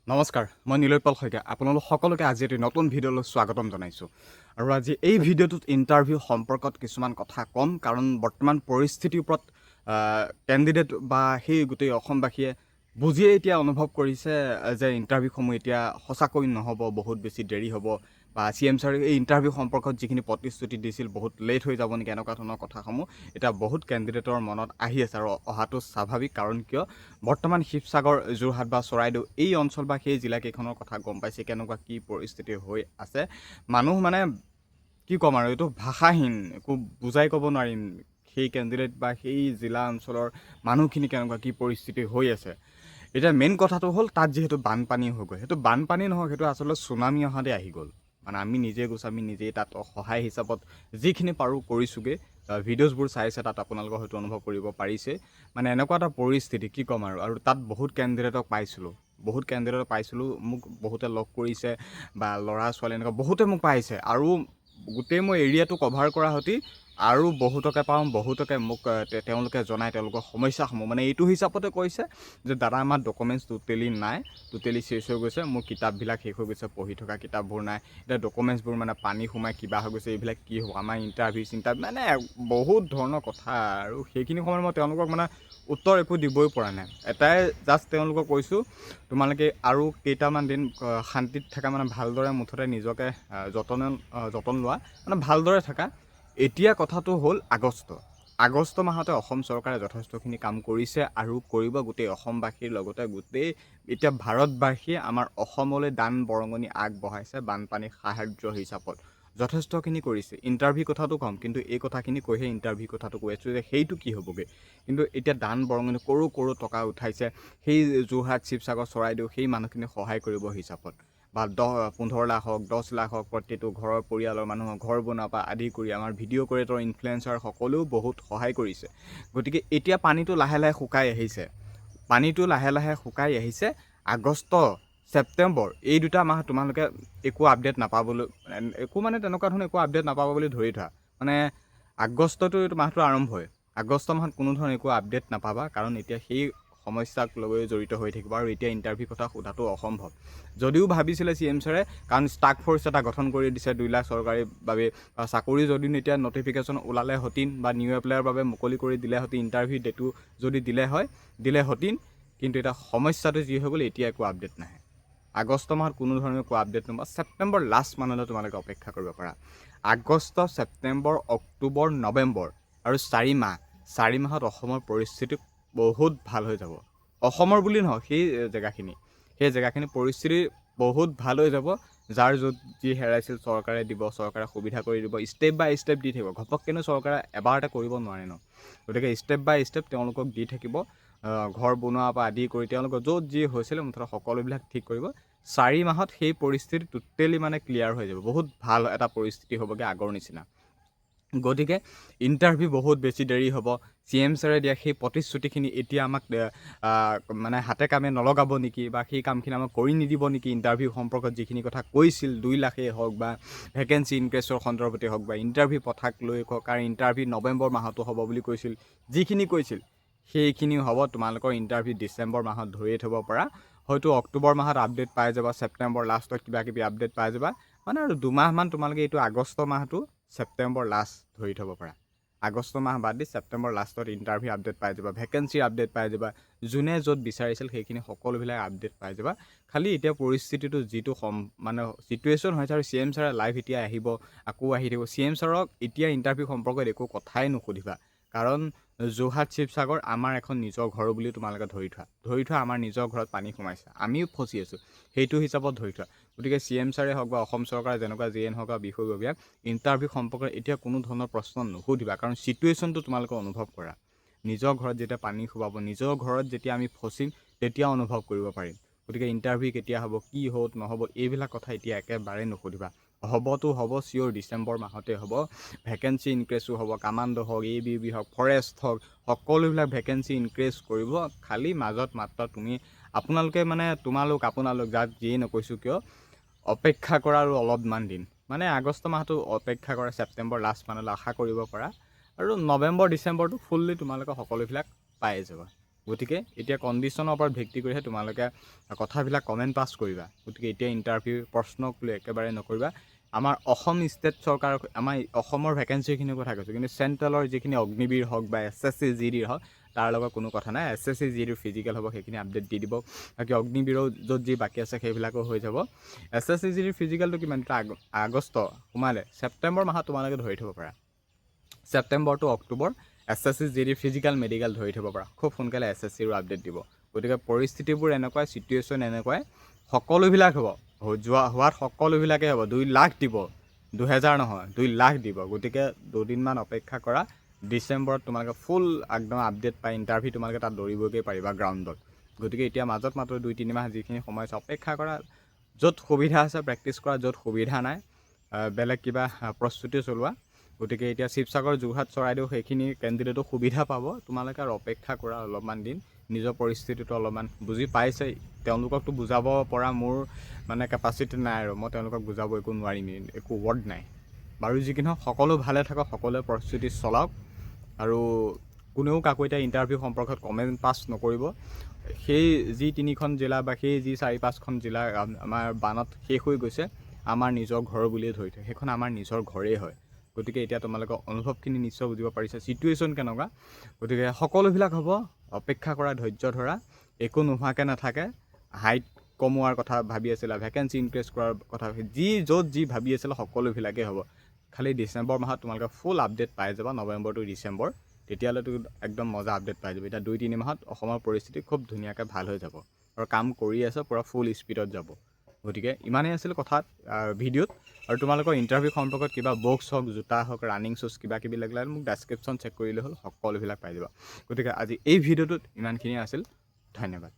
নমস্কাৰ, মই নিলয়পাল শইকীয়া। আপোনালোক সকলোকে আজি এটি নতুন ভিডিঅ'লৈ স্বাগতম জনাইছোঁ। আৰু আজি এই ভিডিঅ'টোত ইণ্টাৰভিউ সম্পৰ্কত কিছুমান কথা ক'ম, কাৰণ বৰ্তমান পৰিস্থিতিৰ ওপৰত কেণ্ডিডেট বা সেই গোটেই অসমবাসীয়ে বুজিয়ে এতিয়া অনুভৱ কৰিছে যে ইণ্টাৰভিউসমূহ এতিয়া সঁচাকৈ নহ'ব, বহুত বেছি দেৰি হ'ব, বা CM ছাৰে এই ইণ্টাৰভিউ সম্পৰ্কত যিখিনি প্ৰতিশ্ৰুতি দিছিল বহুত লেট হৈ যাব নেকি, এনেকুৱা ধৰণৰ কথাসমূহ এতিয়া বহুত কেণ্ডিডেটৰ মনত আহি আছে। আৰু অহাটো স্বাভাৱিক, কাৰণ কিয় বৰ্তমান শিৱসাগৰ, যোৰহাট বা চৰাইদেউ এই অঞ্চল বা সেই জিলাকেইখনৰ কথা গম পাইছে কেনেকুৱা কি পৰিস্থিতি হৈ আছে। মানুহ মানে কি ক'ম আৰু, এইটো ভাষাহীন, একো বুজাই ক'ব নোৱাৰিম সেই কেণ্ডিডেট বা সেই জিলা অঞ্চলৰ মানুহখিনি কেনেকুৱা কি পৰিস্থিতি হৈ আছে। এতিয়া মেইন কথাটো হ'ল, তাত যিহেতু বানপানী হৈ গ'ল, সেইটো বানপানী নহয়, সেইটো আচলতে চুনামি অহাতে আহি গ'ল। মানে আমি নিজে গৈছোঁ, আমি নিজেই তাত সহায় হিচাপত যিখিনি পাৰোঁ কৰিছোঁগৈ। ভিডিঅ'জবোৰ চাইছে, তাত আপোনালোকে হয়তো অনুভৱ কৰিব পাৰিছে। মানে এনেকুৱা এটা পৰিস্থিতি, কি ক'ম আৰু তাত বহুত কেণ্ডিডেটক পাইছিলোঁ, মোক বহুতে লগ কৰিছে বা ল'ৰা ছোৱালী এনেকুৱা বহুতে মোক পাইছে। আৰু গোটেই মই এৰিয়াটো কভাৰ কৰা সৈতে আৰু বহুতকে পাওঁ, বহুতকে মোক তেওঁলোকে জনায় তেওঁলোকৰ সমস্যাসমূহ। মানে এইটো হিচাপতে কৈছে যে দাদা আমাৰ ডকুমেণ্টছ টোটেলি শেষ হৈ গৈছে, মোৰ কিতাপবিলাক শেষ হৈ গৈছে, পঢ়ি থকা কিতাপবোৰ নাই, এতিয়া ডকুমেণ্টছবোৰ মানে পানী সোমাই কিবা হৈ গৈছে, এইবিলাক কি হ'ব, আমাৰ ইণ্টাৰভিউ মানে বহুত ধৰণৰ কথা। আৰু সেইখিনি সময়ত মই তেওঁলোকক মানে উত্তৰ একো দিবই পৰা নাই। এটাই জাষ্ট তেওঁলোকক কৈছোঁ, তোমালোকে আৰু কেইটামান দিন শান্তিত থাকা, মানে ভালদৰে মুঠতে নিজকে যতন লোৱা, মানে ভালদৰে থাকা। এতিয়া কথাটো হ'ল আগষ্ট মাহতে অসম চৰকাৰে যথেষ্টখিনি কাম কৰিছে আৰু কৰিব। গোটেই অসমবাসীৰ লগতে গোটেই এতিয়া ভাৰতবাসীয়ে আমাৰ অসমলৈ দান বৰঙণি আগবঢ়াইছে বানপানী সাহাৰ্য হিচাপত, যথেষ্টখিনি কৰিছে। ইণ্টাৰভিউ কথাটো ক'ম, কিন্তু এই কথাখিনি কৈহে ইণ্টাৰভিউ কথাটো কৈ আছোঁ যে সেইটো কি হ'বগৈ। কিন্তু এতিয়া দান বৰঙণি কৰোঁ টকা উঠাইছে সেই যোৰহাট, শিৱসাগৰ, চৰাইদেউ সেই মানুহখিনি সহায় কৰিব হিচাপত, বা 15 লাখ হওক, 10 লাখ হওক, প্ৰতিটো ঘৰৰ পৰিয়ালৰ মানুহক ঘৰ বনোৱাৰ পৰা আদি কৰি আমাৰ ভিডিঅ' ক্ৰিয়েটৰ, ইনফ্লুৱেঞ্চাৰ সকলেও বহুত সহায় কৰিছে। গতিকে এতিয়া পানীটো লাহে লাহে শুকাই আহিছে। আগষ্ট, ছেপ্টেম্বৰ এই দুটা মাহ তোমালোকে একো আপডেট নাপাবলৈ, একো মানে তেনেকুৱা ধৰণৰ একো আপডেট নাপাব বুলি ধৰি থোৱা। মানে আগষ্টটো এইটো মাহটো আৰম্ভ হয়, আগষ্ট মাহত কোনো ধৰণৰ একো আপডেট নাপাবা, কাৰণ এতিয়া সেই সমস্যাক লৈ জড়িত হৈ থাকিব। আৰু এতিয়া ইণ্টাৰভিউ কথা সোধাটো অসম্ভৱ। যদিও ভাবিছিলে CM ছাৰে, কাৰণ ষ্টাক ফ'ৰ্চ এটা গঠন কৰি দিছে 2 লাখ চৰকাৰী বাবে চাকৰি, যদিও এতিয়া নটিফিকেশ্যন ওলালে হতিন বা নিউ এপ্লাইৰ বাবে মুকলি কৰি দিলে হতি, ইণ্টাৰভিউ ডেটো যদি দিলে হতিন। কিন্তু এতিয়া সমস্যাটো যি হৈ গ'ল, এতিয়া একো আপডেট নাহে। আগষ্ট মাহত কোনো ধৰণৰ একো আপডেট নাপাবা। ছেপ্টেম্বৰ লাষ্ট মানলৈ তোমালোকে অপেক্ষা কৰিব পাৰা। আগষ্ট, ছেপ্টেম্বৰ, অক্টোবৰ, নৱেম্বৰ আৰু 4 মাহত অসমৰ পৰিস্থিতি বহুত ভাল হৈ যাব। অসমৰ বুলি নহয়, সেই জেগাখিনি পৰিস্থিতি বহুত ভাল হৈ যাব। যাৰ য'ত যি হেৰাইছিল চৰকাৰে দিব, চৰকাৰে সুবিধা কৰি দিব, ষ্টেপ বাই ষ্টেপ দি থাকিব। ঘপককেনো চৰকাৰে এবাৰতে কৰিব নোৱাৰে ন। গতিকে ষ্টেপ বাই ষ্টেপ তেওঁলোকক দি থাকিব, ঘৰ বনোৱাৰ পৰা আদি কৰি তেওঁলোকৰ য'ত যি হৈছিলে মুঠতে সকলোবিলাক ঠিক কৰিব। 4 মাহত সেই পৰিস্থিতি টোটেলি মানে ক্লিয়াৰ হৈ যাব, বহুত ভাল এটা পৰিস্থিতি হ'বগৈ আগৰ নিচিনা। গতিকে ইণ্টাৰভিউ বহুত বেছি দেৰি হ'ব। CM ছাৰে দিয়া সেই প্ৰতিশ্ৰুতিখিনি এতিয়া আমাক মানে হাতে কামে নলগাব নেকি, বা সেই কামখিনি আমাক কৰি নিদিব নেকি। ইণ্টাৰভিউ সম্পৰ্কত যিখিনি কথা কৈছিল, 2 লাখেই হওক বা ভেকেঞ্চি ইনক্ৰিজৰ সন্দৰ্ভতে হওক বা ইণ্টাৰভিউ প্ৰথাক লৈ হওক, কাৰণ ইণ্টাৰভিউ নৱেম্বৰ মাহতো হ'ব বুলি কৈছিল, যিখিনি কৈছিল সেইখিনিও হ'ব। তোমালোকৰ ইণ্টাৰভিউ ডিচেম্বৰ মাহত ধৰিয়ে থ'ব পৰা, হয়তো অক্টোবৰ মাহত আপডেট পাই যাবা, ছেপ্টেম্বৰ লাষ্টত কিবাকিবি আপডেট পাই যাবা। মানে আৰু 2 মাহমান তোমালোকে এইটো আগষ্ট মাহটো ছেপ্টেম্বৰ লাষ্ট ধৰি থ'ব পাৰা। আগষ্ট মাহ বাদ দি ছেপ্টেম্বৰ লাষ্টত ইণ্টাৰভিউ আপডেট পাই যাবা, ভেকেঞ্চিৰ আপডেট পাই যাবা, যোনে য'ত বিচাৰিছিল সেইখিনি সকলোবিলাক আপডেট পাই যাবা। খালি এতিয়া পৰিস্থিতিটো যিটো মানে ছিটুৱেশ্যন হৈছে, আৰু CM ছাৰে লাইভ এতিয়া আহিব, আকৌ আহি থাকিব। CM ছাৰক এতিয়া ইণ্টাৰভিউ সম্পৰ্কত একো কথাই নুসুধিবা, কাৰণ যোৰহাট, শিৱসাগৰ আমাৰ এখন নিজৰ ঘৰ বুলি তোমালোকে ধৰি থোৱা। আমাৰ নিজৰ ঘৰত পানী সোমাইছে, আমিও ফচি আছোঁ, সেইটো হিচাপত ধৰি থোৱা। গতিকে CM ছাৰে হওক বা অসম চৰকাৰে যেনেকুৱা যিয়ে নহওক বা বিষয়ববীয়াক ইণ্টাৰভিউ সম্পৰ্কত এতিয়া কোনো ধৰণৰ প্ৰশ্ন নুসুধিবা, কাৰণ ছিটুৱেশ্যনটো তোমালোকে অনুভৱ কৰা। নিজৰ ঘৰত যেতিয়া পানী সোমাব, নিজৰ ঘৰত যেতিয়া আমি ফচিম, তেতিয়া অনুভৱ কৰিব পাৰিম। গতিকে ইণ্টাৰভিউ কেতিয়া হ'ব, কি হ'ব নহ'ব, এইবিলাক কথা এতিয়া একেবাৰে নুসুধিবা। হ'বতো হ'ব চিয়'ৰ, ডিচেম্বৰ মাহতে হ'ব। ভেকেঞ্চি ইনক্ৰিজো হ'ব, কামাণ্ডো হওক, ABB হওক, ফৰেষ্ট হওক, সকলোবিলাক ভেকেঞ্চি ইনক্ৰিজ কৰিব। খালি মাজত মাত্ৰ আপোনালোক যাক যিয়ে নকৈছোঁ কিয়, অপেক্ষা কৰা আৰু অলপমান দিন, মানে আগষ্ট মাহটো অপেক্ষা কৰা, ছেপ্টেম্বৰ লাষ্ট মানলৈ আশা কৰিব পাৰা। আৰু নৱেম্বৰ, ডিচেম্বৰটো ফুল্লি তোমালোকে সকলোবিলাক পাই যাবা। গতিকে এতিয়া কণ্ডিশ্যনৰ ওপৰত ভিত্তি কৰিহে তোমালোকে কথাবিলাক কমেণ্ট পাছ কৰিবা। গতিকে এতিয়া ইণ্টাৰভিউ প্ৰশ্নক লৈ একেবাৰে নকৰিবা। আমাৰ অসম ষ্টেট চৰকাৰ, আমাৰ অসমৰ ভেকেঞ্চিখিনিৰ কথা কৈছোঁ, কিন্তু চেণ্ট্ৰেলৰ যিখিনি অগ্নিবীৰ হওক বা SSC GD হওক তাৰ লগত কোনো কথা নাই। SSC GD ফিজিকেল হ'ব, সেইখিনি আপডেট দি দিব। বাকী অগ্নিবীৰো য'ত যি বাকী আছে সেইবিলাকো হৈ যাব। SSC GD ফিজিকেলটো কিমান, আগষ্ট সোমালে, ছেপ্টেম্বৰ মাহত তোমালোকে ধৰি থ'ব পাৰা। September to October SSC GD physical medical ধৰি থ'ব পাৰা। খুব সোনকালে SSCৰো আপডেট দিব। গতিকে পৰিস্থিতিবোৰ এনেকুৱাই, চিটুৱেশ্যন এনেকুৱাই, সকলোবিলাক হ'ব, হোৱাত সকলোবিলাকেই হ'ব। 2 লাখ দিব, 2000 নহয়, 2 লাখ দিব। গতিকে দুদিনমান অপেক্ষা কৰা, ডিচেম্বৰত তোমালোকে ফুল একদম আপডেট পাই ইণ্টাৰভিউ তোমালোকে তাত দৌৰিবগৈ পাৰিবা গ্ৰাউণ্ডত। গতিকে এতিয়া মাজত মাত্ৰ 2-3 মাহ যিখিনি সময় আছে অপেক্ষা কৰা, য'ত সুবিধা আছে প্ৰেক্টিছ কৰা, য'ত সুবিধা নাই বেলেগ কিবা প্ৰস্তুতি চলোৱা। গতিকে এতিয়া শিৱসাগৰ, যোৰহাট, চৰাইদেউ সেইখিনি কেণ্ডিডেটো সুবিধা পাব। তোমালোকে আৰু অপেক্ষা কৰা অলপমান দিন, নিজৰ পৰিস্থিতিটো অলপমান বুজি পাইছে। তেওঁলোককতো বুজাব পৰা মোৰ মানে কেপাচিটি নাই আৰু মই তেওঁলোকক বুজাব একো নোৱাৰিম, একো ৱৰ্ড নাই বাৰু। যি কি নহওক সকলো ভালে থাকক, সকলোৱে প্ৰস্তুতি চলাওক আৰু কোনেও কাকো এতিয়া ইণ্টাৰভিউ সম্পৰ্কত কমেণ্ট পাছ নকৰিব। সেই যি 3খন জিলা বা সেই যি 4-5খন জিলা আমাৰ বানত শেষ হৈ গৈছে, আমাৰ নিজৰ ঘৰ বুলিয়ে ধৰি থয়, সেইখন আমাৰ নিজৰ ঘৰেই হয়। গতিকে এতিয়া তোমালোকৰ অনুভৱখিনি নিশ্চয় বুজিব পাৰিছে, চিটুৱেশ্যন কেনেকুৱা। গতিকে সকলোবিলাক হ'ব, অপেক্ষা কৰা, ধৈৰ্য ধৰা, একো নোহোৱাকৈ নাথাকে। হাইট কমোৱাৰ কথা ভাবি আছিলা, ভেকেঞ্চি ইনক্ৰিজ কৰাৰ কথা, য'ত যি ভাবি আছিলে সকলোবিলাকেই হ'ব। খালি ডিচেম্বৰ মাহত তোমালোকে ফুল আপডেট পাই যাবা, নৱেম্বৰ টু ডিচেম্বৰ, তেতিয়ালৈতো একদম মজা আপডেট পাই যাবা। এতিয়া 2-3 মাহত অসমৰ পৰিস্থিতি খুব ধুনীয়াকৈ ভাল হৈ যাব আৰু কাম কৰি আছে, পূৰা ফুল স্পীডত যাব। গতিকে ইমানেই আছিল কথাত ভিডিঅ'ত। আৰু তোমালোকৰ ইণ্টাৰভিউ সম্পৰ্কত কিবা বক্স হওক, জোতা হওক, ৰানিং শ্বুজ কিবা কিবি লাগিলে মোক ডেছক্ৰিপশ্যন চেক কৰিলে হ'ল, সকলোবিলাক পাই যাবা। গতিকে আজি এই ভিডিঅ'টোত ইমানখিনিয়ে আছিল, ধন্যবাদ।